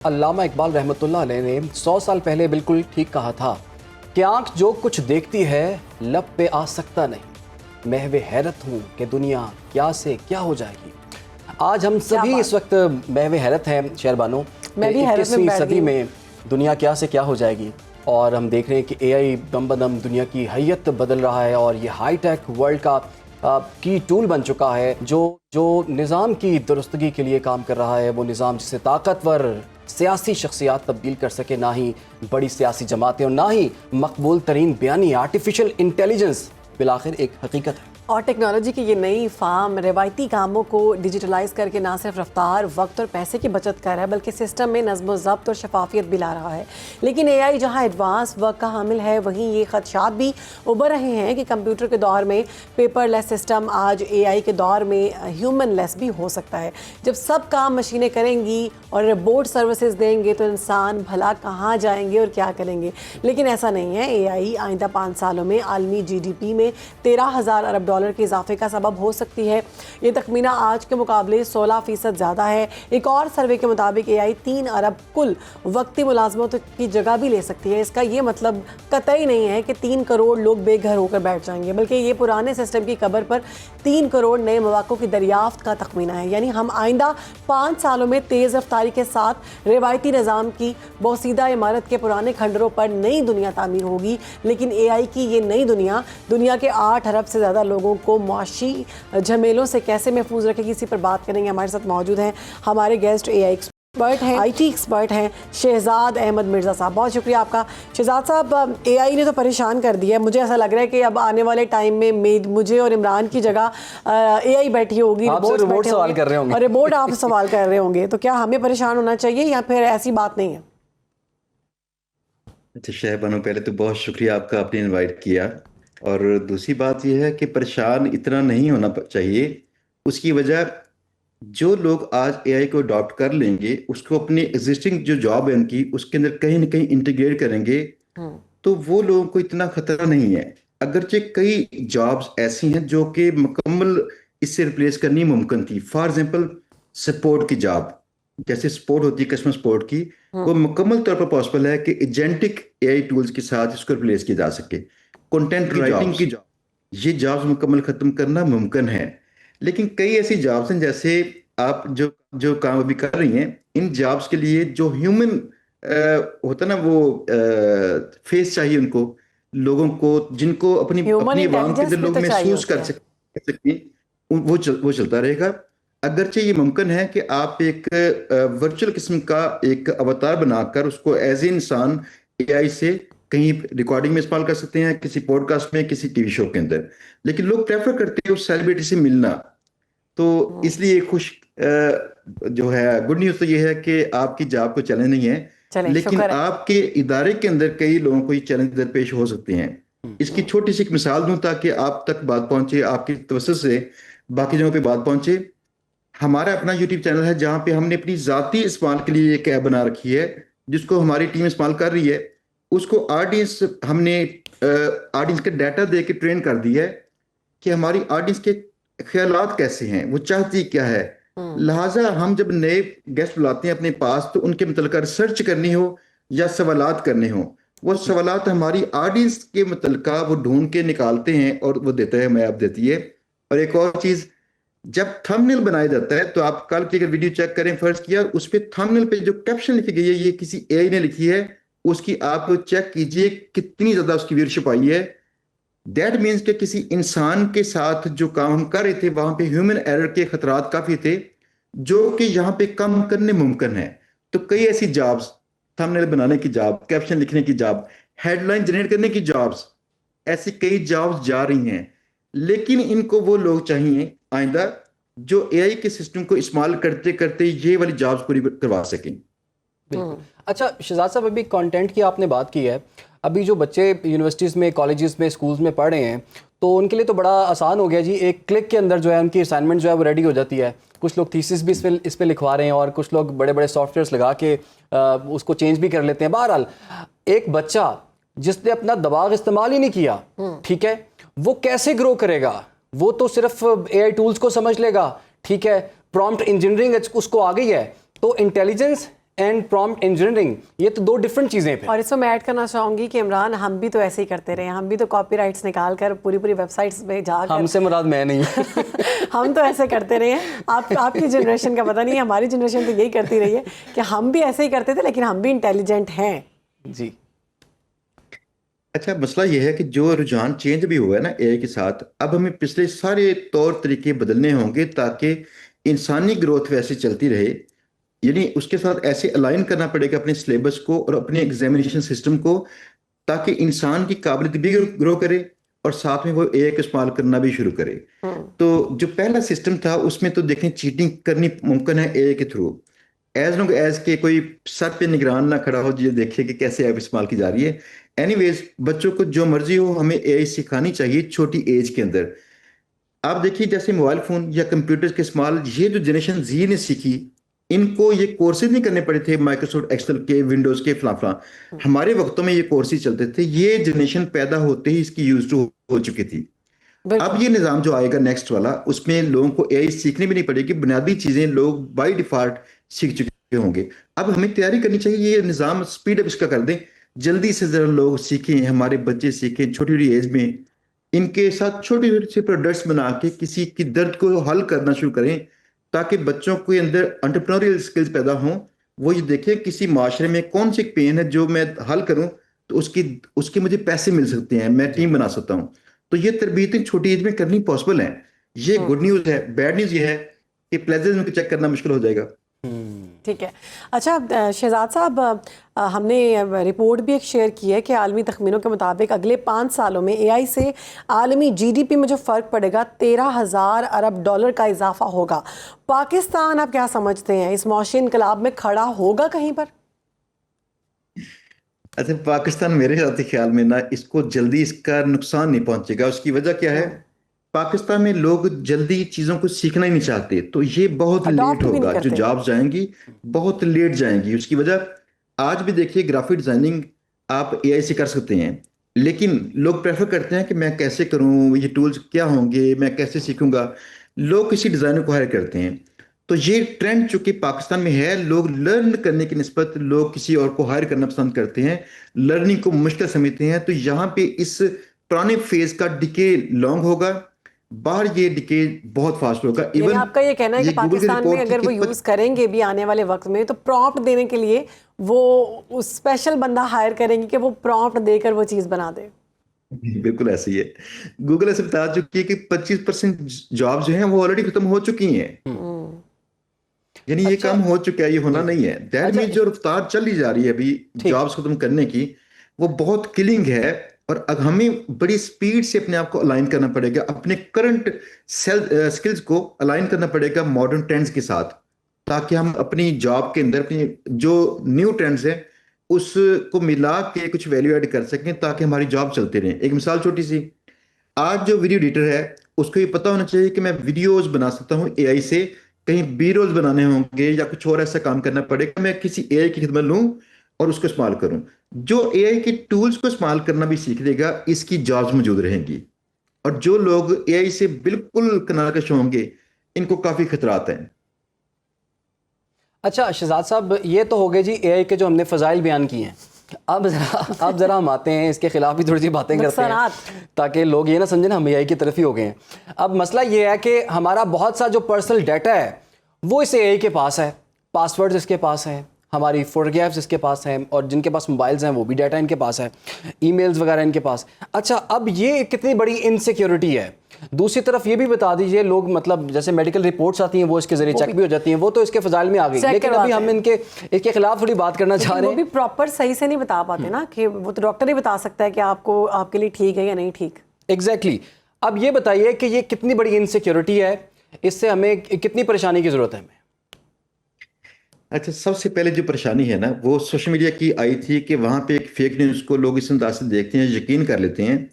अल्लामा इकबाल रहमतुल्लाह अलैह ने 100 साल पहले बिल्कुल ठीक कहा था कि आंख जो कुछ देखती है लब पे आ सकता नहीं। महवे हैरत हूँ कि दुनिया क्या से क्या हो जाएगी। आज हम सभी इस वक्त महवे हैरत हैं शहरबानो, 21वीं सदी में दुनिया क्या से क्या हो जाएगी। और हम देख रहे हैं कि एआई दम बदम दुनिया की हैयत बदल रहा है और ये हाईटेक वर्ल्ड का की टूल बन चुका है जो निज़ाम की दुरुस्तगी के लिए काम कर रहा है। वो निज़ाम जिसे ताकतवर सियासी शख्सियात तब्दील कर सके, ना ही बड़ी सियासी जमातें और ना ही मकबूल तरीन बयानी। आर्टिफिशियल इंटेलिजेंस बिलाखिर एक हकीकत है और टेक्नोलॉजी की ये नई फार्म रवायती कामों को डिजिटलाइज करके ना सिर्फ रफ्तार, वक्त और पैसे की बचत कर रहा है बल्कि सिस्टम में नज़्म ज़ब्त और शफाफियत भी ला रहा है। लेकिन एआई जहां एडवांस वर्क का हामिल है, वहीं ये खदशात भी उभर रहे हैं कि कंप्यूटर के दौर में पेपरलेस सिस्टम आज एआई के दौर में ह्यूमन लेस भी हो सकता है। जब सब काम मशीनें करेंगी और रोबोट सर्विसेज देंगे तो इंसान भला कहाँ जाएंगे और क्या करेंगे। लेकिन ऐसा नहीं है। एआई आइंदा 5 सालों में आलमी जीडीपी में 13,000 अरब डॉलर के इजाफे का सबब हो सकती है। ये तखमीना आज के मुकाबले 16% ज़्यादा है। एक और सर्वे के मुताबिक एआई 3 अरब कुल वक्ती मुलाजमतों की जगह भी ले सकती है। इसका ये मतलब कतई नहीं है कि 3 करोड़ लोग बेघर होकर बैठ जाएंगे, बल्कि ये पुराने सिस्टम की कब्र पर 3 करोड़ नए मौक़ों की दरियाफ्त का तखमीना है। यानी हम आइंदा 5 सालों में तेज़ रफ्तारी के साथ रिवायती निज़ाम की बोसीदा इमारत के पुराने खंडरों पर नई दुनिया तामीर होगी। लेकिन एआई की ये नई दुनिया के 8 अरब से ज़्यादा लोगों को मुआशी झमेलों से कैसे महफूज रखेगी, इसी पर बात करेंगे। हमारे साथ मौजूद हैं हमारे गेस्ट एआई एक्सपर्ट हैं, आईटी एक्सपर्ट हैं, शहजाद अहमद मिर्ज़ा साहब। बहुत शुक्रिया आपका। शहजाद साहब, एआई ने तो परेशान कर दिया है। मुझे ऐसा लग रहा है कि अब आने वाले टाइम में मुझे और इमरान की जगह एआई बैठी होगी, रोबोट सवाल कर रहे होंगे और रोबोट आप सवाल कर रहे होंगे। तो क्या हमें परेशान होना चाहिए या फिर ऐसी बात नहीं है? अच्छा शहबानो, पहले तो बहुत शुक्रिया आपका, आपने इनवाइट किया। और दूसरी बात यह है कि परेशान इतना नहीं होना चाहिए। उसकी वजह, जो लोग आज एआई को अडॉप्ट कर लेंगे, उसको अपनी एग्जिस्टिंग जो जॉब है उनकी, उसके अंदर कहीं ना कहीं इंटीग्रेट करेंगे, तो वो लोगों को इतना खतरा नहीं है। अगरचे कई जॉब्स ऐसी हैं जो कि मुकम्मल इससे रिप्लेस करनी मुमकिन थी। फॉर एग्जांपल सपोर्ट की जॉब, जैसे सपोर्ट होती है कस्टमर सपोर्ट की, वो मुकम्मल तौर पर पॉसिबल है कि एजेंटिक एआई टूल्स के साथ इसको रिप्लेस किया जा सके। कंटेंट राइटिंग की जॉब, ये जॉब्स मुकम्मल खत्म करना मुमकिन है। लेकिन कई ऐसी जॉब्स हैं, जैसे आप जो जो काम अभी कर रही हैं, इन जॉब्स के लिए जो ह्यूमन होता ना, वो फेस चाहिए उनको, लोगों को जिनको अपनी आवाम के अंदर लोग महसूस कर सकें, वो चलता रहेगा। अगरचे ये मुमकिन है कि आप एक वर्चुअल किस्म का एक अवतार बनाकर उसको एज ए इंसान एआई से कहीं रिकॉर्डिंग में इस्तेमाल कर सकते हैं, किसी पॉडकास्ट में, किसी टीवी शो के अंदर। लेकिन लोग प्रेफर करते हैं उस सेलिब्रिटी से मिलना। तो इसलिए जो है गुड न्यूज़ तो ये है कि आपकी जॉब को चैलेंज नहीं है, लेकिन आपके इदारे के अंदर कई लोगों को ये चैलेंज दरपेश हो सकते हैं। इसकी छोटी सी एक मिसाल दूं ताकि आप तक बात पहुंचे, आपकी तवज्जो से बाकी जगहों पे बात पहुंचे। हमारा अपना यूट्यूब चैनल है जहां पे हमने अपनी जाती इस्तेमाल के लिए एक ऐप बना रखी है, जिसको हमारी टीम इस्तेमाल कर रही है। उसको हमने ऑडियंस के डाटा दे के ट्रेन कर दिया है कि हमारी ऑडियंस के ख्यालात कैसे हैं, वो चाहती क्या है। लिहाजा हम जब नए गेस्ट बुलाते हैं अपने पास, तो उनके मतलब रिसर्च करनी हो या सवालात करने हो, वो सवालात हमारी ऑडियंस के मतलब वो ढूंढ के निकालते हैं और वो देता है, हमें ऐप देती है। और एक और चीज, जब थंबनेल बनाया जाता है, तो आप कल की अगर वीडियो चेक करें, फर्ज किया, उस पर थंबनेल पे जो कैप्शन लिखी गई है, ये किसी एआई ने लिखी है। उसकी आप चेक कीजिए कितनी ज्यादा उसकी व्यूअरशिप आई है। दैट मीन्स कि किसी इंसान के साथ जो काम हम कर रहे थे, वहां पे ह्यूमन एरर के खतरात काफी थे, जो कि यहाँ पे कम करने मुमकिन है। तो कई ऐसी जॉब्स, थंबनेल बनाने की जॉब, कैप्शन लिखने की जॉब, हेडलाइन जनरेट करने की जॉब्स, ऐसी कई जॉब्स जा रही हैं। लेकिन इनको वो लोग चाहिए आइंदा जो एआई के सिस्टम को इस्तेमाल करते करते ये वाली जॉब्स पूरी करवा सकें। अच्छा शहजाद साहब, अभी कंटेंट की आपने बात की है। अभी जो बच्चे यूनिवर्सिटीज़ में, कॉलेजेस में, स्कूल्स में पढ़ रहे हैं, तो उनके लिए तो बड़ा आसान हो गया जी। एक क्लिक के अंदर जो है उनकी असाइनमेंट जो है वो रेडी हो जाती है। कुछ लोग थीसिस भी इस पे लिखवा रहे हैं और कुछ लोग बड़े बड़े सॉफ्टवेयर्स लगा के उसको चेंज भी कर लेते हैं। बहरहाल एक बच्चा जिसने अपना दिमाग इस्तेमाल ही नहीं किया, ठीक है, वो कैसे ग्रो करेगा? वो तो सिर्फ एआई टूल्स को समझ लेगा, ठीक है, प्रॉम्प्ट इंजीनियरिंग उसको आ गई है, तो इंटेलिजेंस एंड प्रॉम्प्ट इंजीनियरिंग, ये तो दो डिफरेंट चीज़ें हैं। और इसमें मैं ऐड करना चाहूंगी कि इमरान, हम भी तो ऐसे ही करते रहे, हम भी तो कॉपीराइट्स निकाल कर पूरी पूरी वेबसाइट्स पे जाकर हमसे मुराद मैं नहीं हम तो ऐसे करते रहे हैं। आपकी जनरेशन का पता नहीं है, हमारी जनरेशन तो यही करती रही है कि हम भी ऐसे ही करते थे, लेकिन हम भी इंटेलिजेंट हैं जी। अच्छा, मसला यह है कि जो रुझान चेंज भी हुआ है ना एआई के साथ, अब हमें पिछले सारे तौर तरीके बदलने होंगे ताकि इंसानी ग्रोथ वैसे चलती रहे। यानी उसके साथ ऐसे अलाइन करना पड़ेगा अपने सिलेबस को और अपने एग्जामिनेशन सिस्टम को, ताकि इंसान की काबिलियत भी ग्रो करे और साथ में वो एआई का इस्तेमाल करना भी शुरू करे। तो जो पहला सिस्टम था उसमें तो देखें चीटिंग करनी मुमकिन है एआई के थ्रू, एज लॉन्ग एज के कोई सर पे निगरान ना खड़ा हो, ये देखे कि कैसे ऐप इस्तेमाल की जा रही है। एनीवेज, बच्चों को जो मर्जी हो हमें एआई सिखानी चाहिए छोटी एज के अंदर। आप देखिए जैसे मोबाइल फोन या कंप्यूटर के इस्तेमाल ये जो जनरेशन जी ने सीखी, इनको ये कोर्सेज नहीं करने पड़े थे माइक्रोसॉफ्ट एक्सेल के, विंडोज के, फलाफला। हमारे वक्तों में ये कोर्सेज चलते थे, ये जनरेशन पैदा होते ही इसकी यूज टू हो चुकी थी। अब ये निज़ाम जो आएगा नेक्स्ट वाला, उसमें लोगों को एआई सीखनी भी नहीं पड़ेगी, बुनियादी चीजें लोग बाय डिफॉल्ट सीख चुके होंगे। अब हमें तैयारी करनी चाहिए, ये निज़ाम स्पीड अप इसका कर दें, जल्दी से जरा लोग सीखें, हमारे बच्चे सीखें छोटी छोटी एज में, इनके साथ छोटे छोटे से प्रोडक्ट्स बना के किसी की दर्द को हल करना शुरू करें, ताकि बच्चों के अंदर एंटरप्रेन्योरियल स्किल्स पैदा हों। वो ये देखें किसी माशरे में कौन सी पेन है जो मैं हल करूं तो उसकी उसके मुझे पैसे मिल सकते हैं, मैं टीम बना सकता हूं। तो ये तरबियतें छोटी एज में करनी पॉसिबल है। ये गुड न्यूज़ है। बैड न्यूज़ ये है कि प्लेजर को चेक करना मुश्किल हो जाएगा। ठीक है। अच्छा शहजाद साहब, हमने रिपोर्ट भी एक शेयर की है कि आलमी तखमीनों के मुताबिक अगले 5 सालों में एआई से आलमी जीडीपी में जो फ़र्क पड़ेगा 13,000 अरब डॉलर का इजाफा होगा। पाकिस्तान, आप क्या समझते हैं, इस मौशी इनकलाब में खड़ा होगा कहीं पर? अच्छा, पाकिस्तान मेरे साथ ख्याल में ना इसको जल्दी इसका नुकसान नहीं पहुंचेगा। उसकी वजह क्या है? पाकिस्तान में लोग जल्दी चीजों को सीखना ही नहीं चाहते, तो ये बहुत लेट होगा। जो जॉब्स जाएंगी बहुत लेट जाएंगी। उसकी वजह आज भी देखिए, ग्राफिक डिजाइनिंग आप एआई से कर सकते हैं, लेकिन लोग प्रेफर करते हैं कि मैं कैसे करूं, ये टूल्स क्या होंगे, मैं कैसे सीखूंगा। लोग किसी डिजाइनर को हायर करते हैं। तो ये ट्रेंड चूंकि पाकिस्तान में है, लोग लर्न करने की निस्बत लोग किसी और को हायर करना पसंद करते हैं, लर्निंग को मुश्किल समझते हैं। तो यहाँ पे इस पुराने फेज का डिके लॉन्ग होगा, बाहर ये डिके बहुत फास्ट होगा। इवन आपका ये कहना है कि पाकिस्तान में अगर वो यूज करेंगे भी आने वाले वक्त में, तो प्रॉम्प्ट देने के लिए वो स्पेशल बंदा हायर करेंगे कि वो प्रॉम्प्ट देकर वो चीज बना दे। बिल्कुल ऐसे ही है। गूगल ऐसे बता चुकी है कि 25% जॉब जो है वो ऑलरेडी खत्म हो चुकी हैं। यानी ये काम हो चुका है, ये होना नहीं है। दैट मींस जो रफ्तार चली जा रही है अभी जॉब्स खत्म करने की, वो बहुत किलिंग है। और अब हमें बड़ी स्पीड से अपने आप को अलाइन करना पड़ेगा, अपने करंट स्किल्स को अलाइन करना पड़ेगा मॉडर्न ट्रेंड्स के साथ, ताकि हम अपनी जॉब के अंदर अपनी जो न्यू ट्रेंड्स है उसको मिला के कुछ वैल्यू ऐड कर सकें, ताकि हमारी जॉब चलते रहे। एक मिसाल छोटी सी, आज जो वीडियो एडिटर है उसको ये पता होना चाहिए कि मैं वीडियोज बना सकता हूँ एआई से, कहीं बी रोल्स बनाने होंगे या कुछ और ऐसा काम करना पड़ेगा, मैं किसी एआई की खिदमत लूँ और उसको इस्तेमाल करूँ। जो एआई के टूल्स को इस्तेमाल करना भी सीख लेगा, इसकी जॉब्स मौजूद रहेंगी। और जो लोग एआई से बिल्कुल किनारकश होंगे, इनको काफी खतरात हैं। अच्छा शहजाद साहब, ये तो हो गए जी एआई के जो हमने फजाइल बयान किए हैं। अब जरा हम आते हैं इसके खिलाफ भी थोड़ी सी बातें करते हैं, ताकि लोग ये ना समझे ना हम एआई की तरफ ही हो गए हैं। अब मसला ये है कि हमारा बहुत सा जो पर्सनल डाटा है वो इस एआई के पास है, पासवर्ड्स इसके पास हैं, हमारी फोटोग्राफ्स इसके पास हैं, और जिनके पास मोबाइल्स हैं वो भी डाटा इनके पास है, ईमेल्स वगैरह इनके पास। अच्छा, अब ये कितनी बड़ी इनसिक्योरिटी है। दूसरी तरफ ये भी बता दीजिए, लोग मतलब जैसे मेडिकल रिपोर्ट्स आती हैं वो इसके जरिए चेक भी हो जाती हैं, वो तो इसके फजाइल में आ गई, लेकिन अभी हम इसके खिलाफ थोड़ी बात करना चाह रहे हैं। वो भी प्रॉपर सही से नहीं बता पाते ना, कि वो तो डॉक्टर ही बता सकता है कि आपको आपके लिए ठीक है या नहीं ठीक। एग्जैक्टली। अब ये बताइए कि ये कितनी बड़ी इनसिक्योरिटी है, इससे हमें कितनी परेशानी की जरूरत है हमें। अच्छा, सबसे पहले जो परेशानी है ना वो सोशल मीडिया की आई थी कि वहां पे एक फेक न्यूज़ को लोग इस अंदाज से देखते हैं, यकीन कर लेते हैं।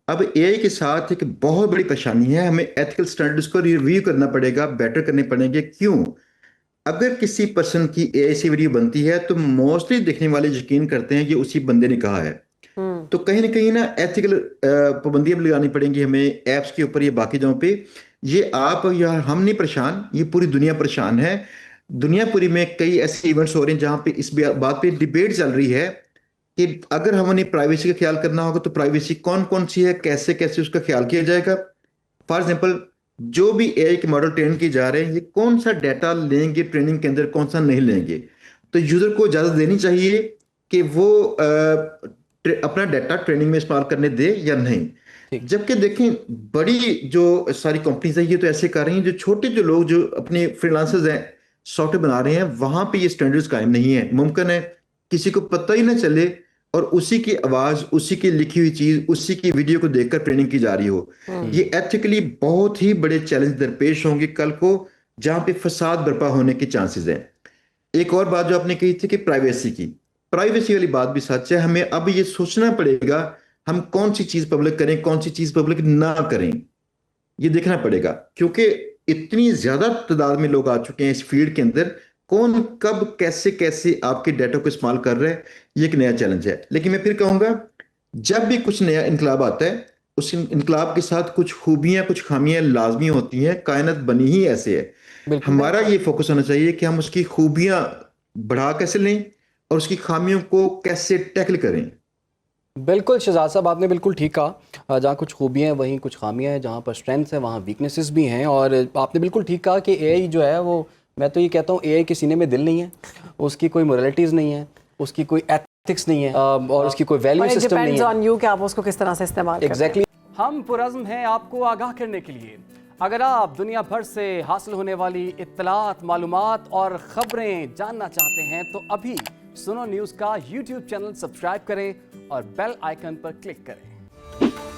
अब एआई के साथ एक बहुत बड़ी परेशानी है, हमें एथिकल स्टैंडर्ड्स को रिव्यू करना पड़ेगा, बेटर करने पड़ेंगे। क्यों? अगर किसी पर्सन की एआई से वीडियो बनती है तो मोस्टली देखने वाले यकीन करते हैं ये उसी बंदे ने कहा है। तो कहीं ना एथिकल पाबंदियां भी लगानी पड़ेंगी हमें ऐप्स के ऊपर, ये बाकी जगहों पे। ये आप या हम नहीं परेशान, ये पूरी दुनिया परेशान है। दुनिया पूरी में कई ऐसे इवेंट्स हो रहे हैं जहां पे इस बात पे डिबेट चल रही है कि अगर हम उन्हें प्राइवेसी का ख्याल करना होगा तो प्राइवेसी कौन कौन सी है, कैसे कैसे उसका ख्याल किया जाएगा। फॉर एग्जाम्पल, जो भी एआई के मॉडल ट्रेन किए जा रहे हैं, ये कौन सा डाटा लेंगे ट्रेनिंग के अंदर, कौन सा नहीं लेंगे। तो यूजर को इजाजत देनी चाहिए कि वो अपना डाटा ट्रेनिंग में इस्तेमाल करने दे या नहीं। ठीक। जबकि देखें, बड़ी जो सारी कंपनीज है ये तो ऐसे कर रही हैं, जो छोटे जो लोग जो अपने फ्रीलांसर्स हैं, सॉफ्टवेयर बना रहे हैं, वहां पे ये स्टैंडर्ड्स कायम नहीं है। मुमकिन है किसी को पता ही ना चले और उसी की आवाज, उसी की लिखी हुई चीज, उसी की वीडियो को देखकर ट्रेनिंग की जा रही हो। ये एथिकली बहुत ही बड़े चैलेंज दरपेश होंगे कल को, जहां पे फसाद बर्पा होने के चांसेस हैं। एक और बात जो आपने कही थी कि प्राइवेसी वाली बात भी सच है। हमें अब ये सोचना पड़ेगा हम कौन सी चीज पब्लिक करें, कौन सी चीज पब्लिक ना करें, ये देखना पड़ेगा। क्योंकि इतनी ज्यादा तादाद में लोग आ चुके हैं इस फील्ड के अंदर, कौन कब कैसे कैसे आपके डाटा को इस्तेमाल कर रहा है, ये एक नया चैलेंज है। लेकिन मैं फिर कहूंगा, जब भी कुछ नया इनकलाब आता है, उस इनकलाब के साथ कुछ खूबियां कुछ खामियां लाजमी होती हैं। कायनात बनी ही ऐसे है। बिल्कुल। हमारा ये फोकस होना चाहिए कि हम उसकी खूबियां बढ़ा कैसे लें और उसकी खामियों को कैसे टैकल करें। बिल्कुल शहजाद साहब, आपने बिल्कुल ठीक कहा। जहाँ कुछ खूबियाँ हैं वहीं कुछ खामियाँ हैं, जहाँ पर स्ट्रेंथ्स हैं वहाँ वीकनेसेस भी हैं। और आपने बिल्कुल ठीक कहा कि एआई जो है वो, मैं तो ये कहता हूँ एआई के सीने में दिल नहीं है, उसकी कोई मोरालिटीज़ नहीं है, उसकी कोई एथिक्स नहीं है, और उसकी कोई वैल्यू सिस्टम नहीं है। ऑन यू कि आप उसको किस तरह से इस्तेमाल करते हैं। एग्जैक्टली। हम पुरज़्म हैं आपको आगाह करने के लिए। अगर आप दुनिया भर से हासिल होने वाली इत्तलात, मालूमात और ख़बरें जानना चाहते हैं तो अभी सुनो न्यूज़ का यूट्यूब चैनल सब्सक्राइब करें और बेल आइकन पर क्लिक करें।